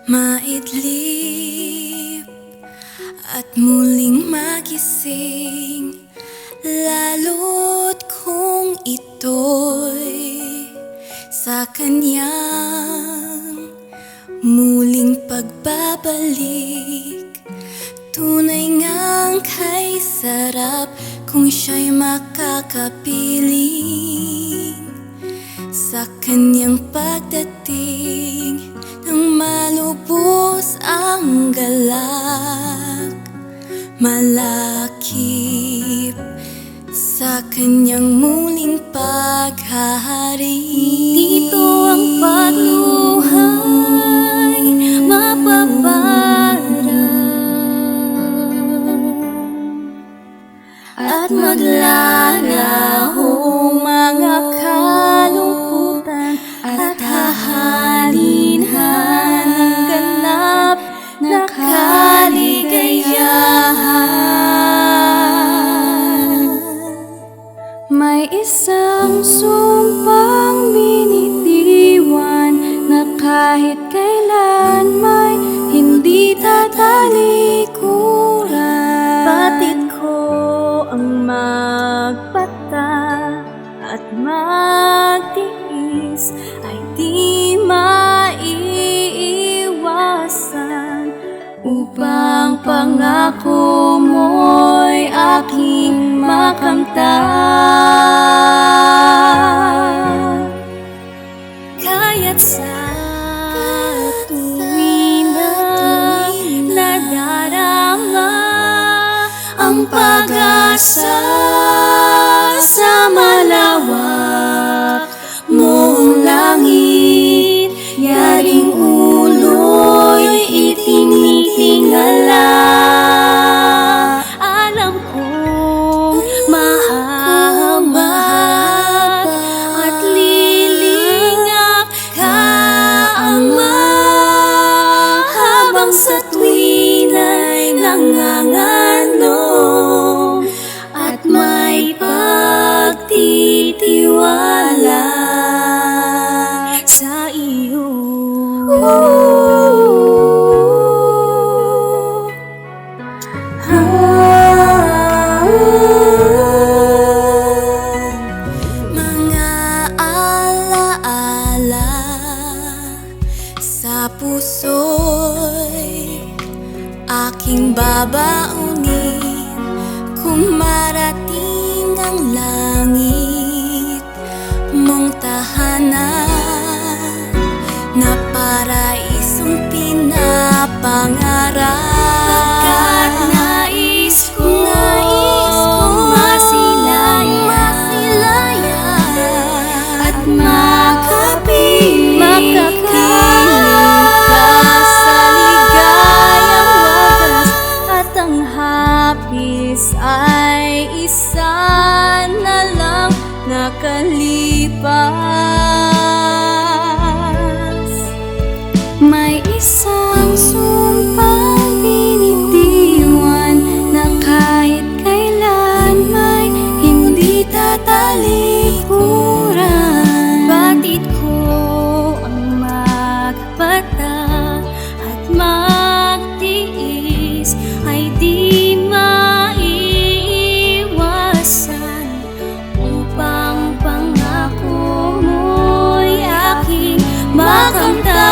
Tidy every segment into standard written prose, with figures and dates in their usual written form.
Maidlip at muling magising, lalo't kung ito'y sa kanyang muling pagbabalik. Tunay ngang kay sarap kung siya'y makakapiling sa kanyang pagdating, nang malubos ang galak, malakip sa kanyang muling paghahari. Dito ang pagluhay mapaparang at maglalahong mga kalungkutan at hahalinhan ng ganap na kaligayahan. May isang sumpang binitiwan na kahit kailan may hindi tatalikuran. Batid ko ang magpata at magtiis ay di maiiwasan, upang pangako mo'y aking makamtan. Kaya't sa tuwing na nadarama ang pag-asa sa malawak mong langit, yaring ulo'y itinitingala. Alam kong mahaba at lilingap ka, Ama, habang sa tuwin ay nanganganong at may pagtitiwala sa iyo. Mga alaala sa puso'y aking babaunin kung marating ang langit mong tahanan, na paraisong pinapangarap. Pagkat nais kong masilayan at makapiling ka sa ligayang wagas, at ang hapis ay isa na lang nakalipas. May isang sumpang binitiwan na kahit kailan may hindi tatalikuran. Batid ko ang magpata at magtiis ay di maiiwasan, upang pangako mo'y aking makamtan.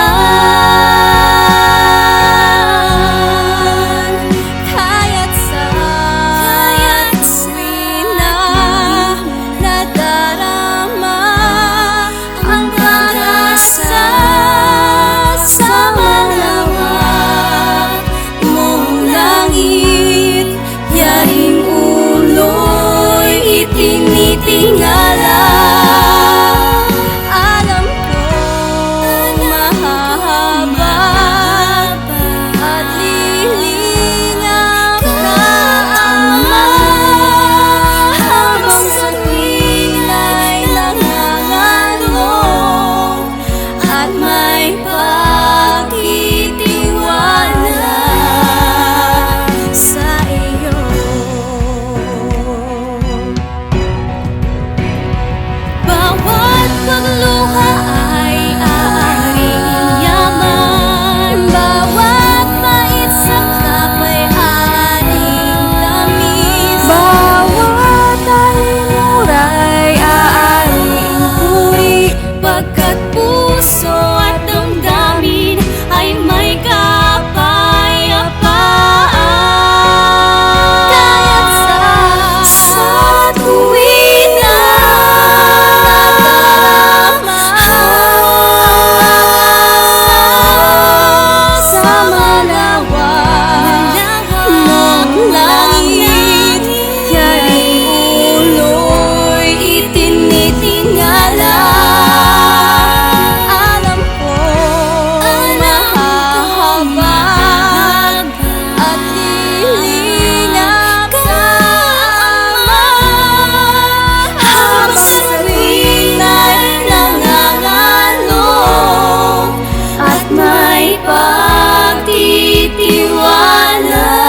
pagtitiwala.